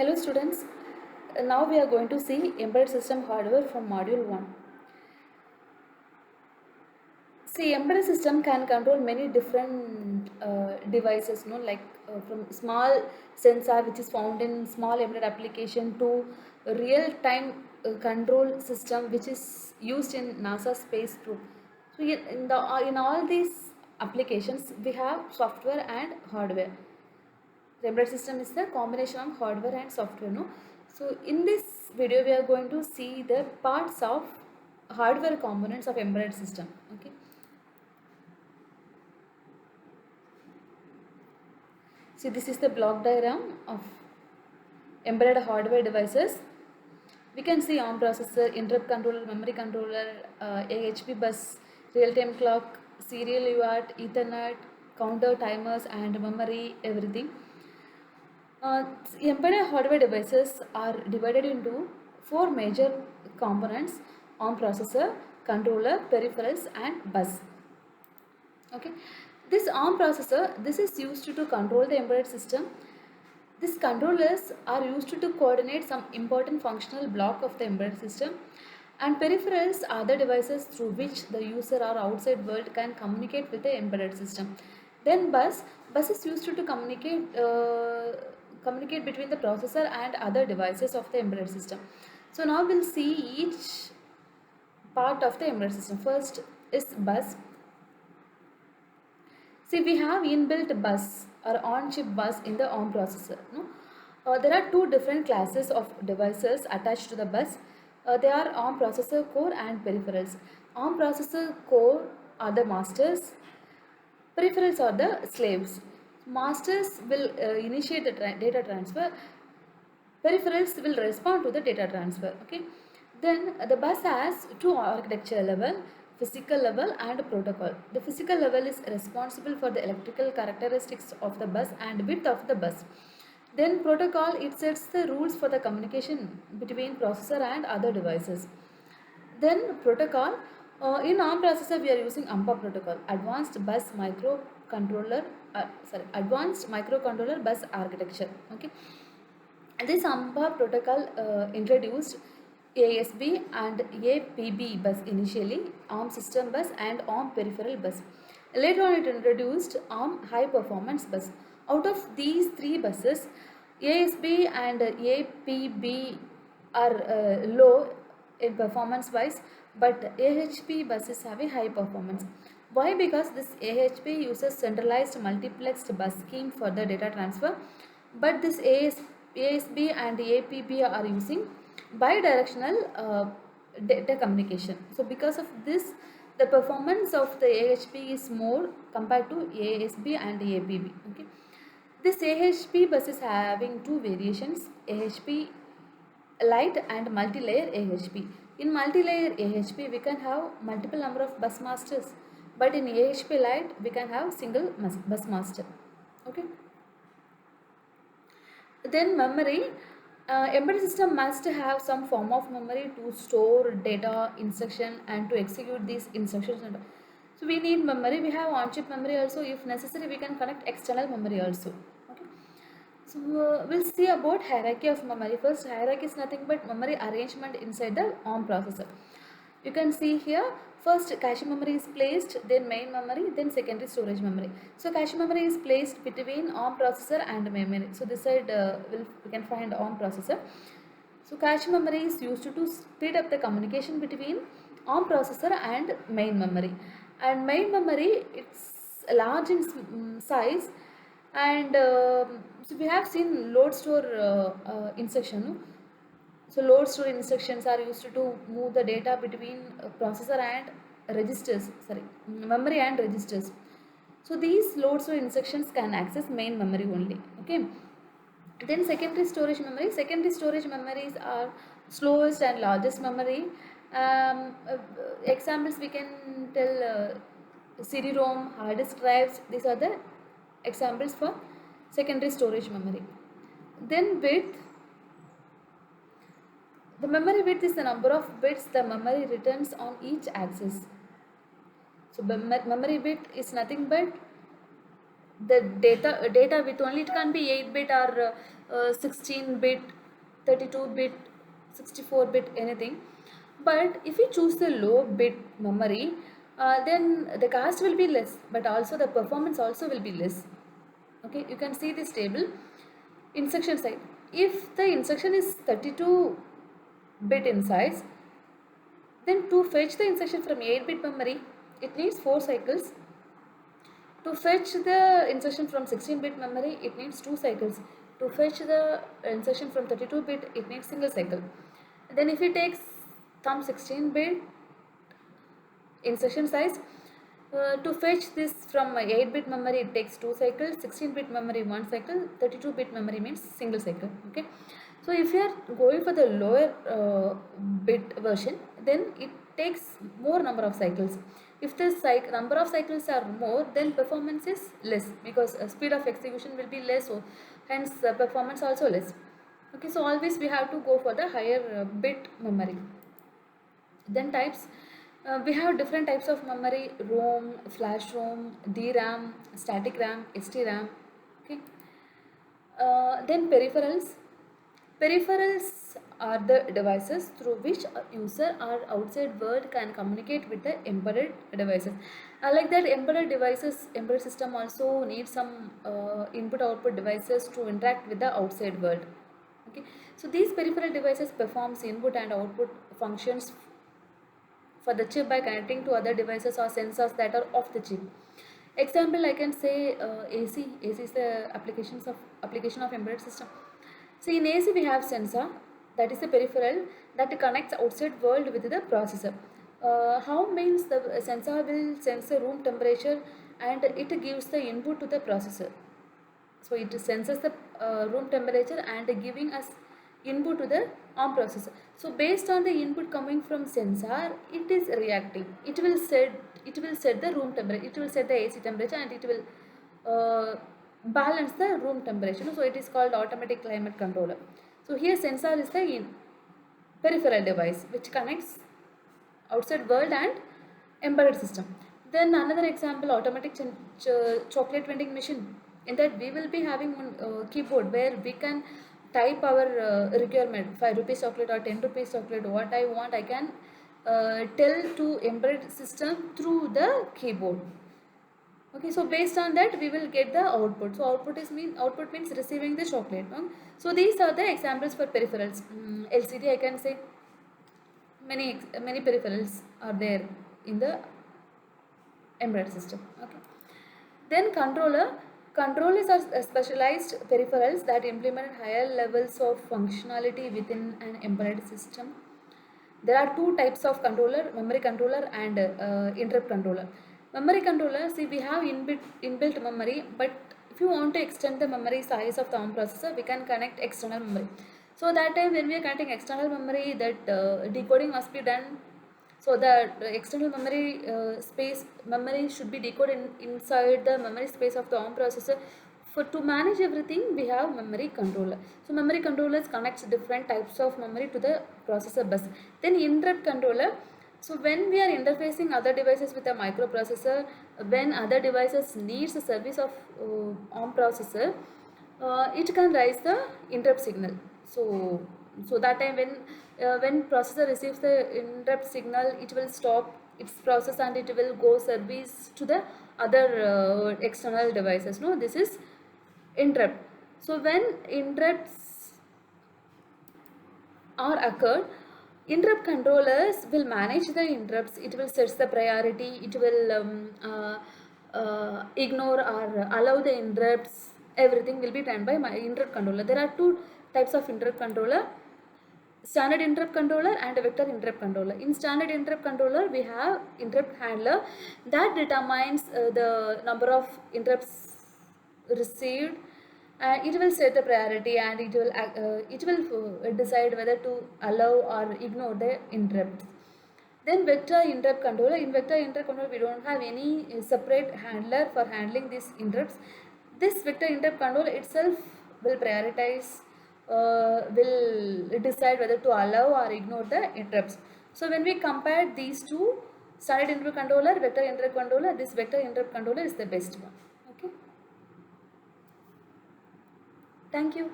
Hello students, now we are going to see embedded system hardware from module 1. See, embedded system can control many different devices, from small sensor which is found in small embedded application to real-time control system which is used in NASA space probe. So in all these applications we have software and hardware. The embedded system is the combination of hardware and software, no? So in this video we are going to see the parts of hardware components of embedded system. Okay, see, this is the block diagram of embedded hardware devices. We can see ARM processor, interrupt controller, memory controller, AHP bus, real-time clock, serial UART, Ethernet, counter, timers and memory, everything. Uh, Embedded hardware devices are divided into four major components: ARM processor, controller, peripherals and bus. Okay, this ARM processor, this is used to control the embedded system. These controllers are used to coordinate some important functional block of the embedded system, and peripherals are the devices through which the user or outside world can communicate with the embedded system. Then bus is used to communicate between the processor and other devices of the embedded system. So now we'll see each part of the embedded system. First is bus. See, we have inbuilt bus or on-chip bus in the ARM processor. No? There are two different classes of devices attached to the bus. They are ARM processor core and peripherals. ARM processor core are the masters, peripherals are the slaves. Masters will initiate the data transfer, peripherals will respond to the data transfer. Okay, then the bus has two architecture level: physical level and protocol. The physical level is responsible for the electrical characteristics of the bus and width of the bus. Then protocol, it sets the rules for the communication between processor and other devices. Then protocol, in ARM processor we are using AMPA protocol, advanced microcontroller bus architecture. Okay, this AMPA protocol introduced ASB and APB bus initially, ARM system bus and ARM peripheral bus. Later on it introduced ARM high performance bus. Out of these three buses, ASB and APB are low in performance wise, but AHP buses have a high performance. Why? Because this AHP uses centralized multiplexed bus scheme for the data transfer, but this ASB and APB are using bidirectional data communication. So because of this, the performance of the AHP is more compared to ASB and APB. Okay, this AHP bus is having two variations: AHP Lite and multi-layer AHP. In multi-layer AHP we can have multiple number of bus masters, but in AHP Lite we can have single bus master. Okay, then memory. Embedded system must have some form of memory to store data, instruction and to execute these instructions. So we need memory. We have on-chip memory also. If necessary we can connect external memory also. Okay, so we'll see about hierarchy of memory. First, hierarchy is nothing but memory arrangement inside the ARM processor. You can see here, first cache memory is placed, then main memory, then secondary storage memory. So cache memory is placed between ARM processor and memory. So this side we can find ARM processor. So cache memory is used to speed up the communication between ARM processor and main memory. And main memory, it's large in size, and so we have seen load store instruction. No? So load store instructions are used to move the data between processor and memory and registers. So these load store instructions can access main memory only. Okay. Then secondary storage memory. Secondary storage memories are slowest and largest memory. Examples we can tell CD-ROM, hard disk drives. These are the examples for secondary storage memory. Then width. The memory width is the number of bits the memory returns on each axis. So memory width is nothing but the data with only, it can be 8-bit or 16-bit, 32-bit, 64-bit, anything. But if we choose the low bit memory, then the cost will be less, but also the performance also will be less. Okay, you can see this table. Instruction side, if the instruction is 32 bit in size, then to fetch the instruction from 8-bit memory, it needs 4 cycles. To fetch the instruction from 16-bit memory, it needs 2 cycles. To fetch the instruction from 32-bit, it needs single cycle. Then if it takes some 16-bit instruction size, to fetch this from 8-bit memory, it takes 2 cycles, 16-bit memory 1 cycle, 32-bit memory means single cycle. Okay. So if you are going for the lower bit version, then it takes more number of cycles. If the number of cycles are more, then performance is less, because speed of execution will be less, so hence performance also less. Okay, so always we have to go for the higher bit memory. Then types, we have different types of memory: ROM, flash ROM, DRAM, static RAM, STRAM. Okay. Then peripherals. Peripherals are the devices through which a user or outside world can communicate with the embedded devices. Like that, embedded system also needs some input-output devices to interact with the outside world. Okay, so these peripheral devices performs input and output functions for the chip by connecting to other devices or sensors that are off the chip. Example, I can say AC. AC is the application of embedded system. See, in AC we have sensor, that is the peripheral that connects outside world with the processor. How means the sensor will sense the room temperature and it gives the input to the processor. So it senses the room temperature and giving us input to the ARM processor. So based on the input coming from sensor, it is reacting. It will set the room temperature. It will set the AC temperature and it will balance the room temperature. So it is called automatic climate controller. So here sensor is the peripheral device which connects outside world and embedded system. Then another example, automatic chocolate vending machine. In that we will be having one keyboard where we can type our requirement, 5 rupees chocolate or 10 rupees chocolate, what I want I can tell to embedded system through the keyboard. Okay, so based on that we will get the output. So output means receiving the chocolate. So these are the examples for peripherals. LCD, I can say many peripherals are there in the embedded system. Okay. Then controllers are specialized peripherals that implement higher levels of functionality within an embedded system. There are two types of controller: memory controller and interrupt controller. Memory controller, see, we have inbuilt memory, but if you want to extend the memory size of the ARM processor, we can connect external memory. So that time when we are connecting external memory, that decoding must be done. So the external memory should be decoded inside the memory space of the ARM processor. For to manage everything, we have memory controller. So memory controllers connects different types of memory to the processor bus. Then interrupt controller. So when we are interfacing other devices with a microprocessor, when other devices needs the service of ARM processor, it can raise the interrupt signal. So that time when processor receives the interrupt signal, it will stop its process and it will go service to the other external devices. No, this is interrupt. So when interrupts are occurred, interrupt controllers will manage the interrupts. It will set the priority. It will ignore or allow the interrupts. Everything will be done by my interrupt controller. There are two types of interrupt controller: standard interrupt controller and vector interrupt controller. In standard interrupt controller, we have interrupt handler that determines the number of interrupts received. It will set the priority and it will decide whether to allow or ignore the interrupts. Then vector interrupt controller. In vector interrupt controller, we don't have any separate handler for handling these interrupts. This vector interrupt controller itself will prioritize, will decide whether to allow or ignore the interrupts. So when we compare these two, standard interrupt controller, vector interrupt controller, this vector interrupt controller is the best one. Okay. Thank you.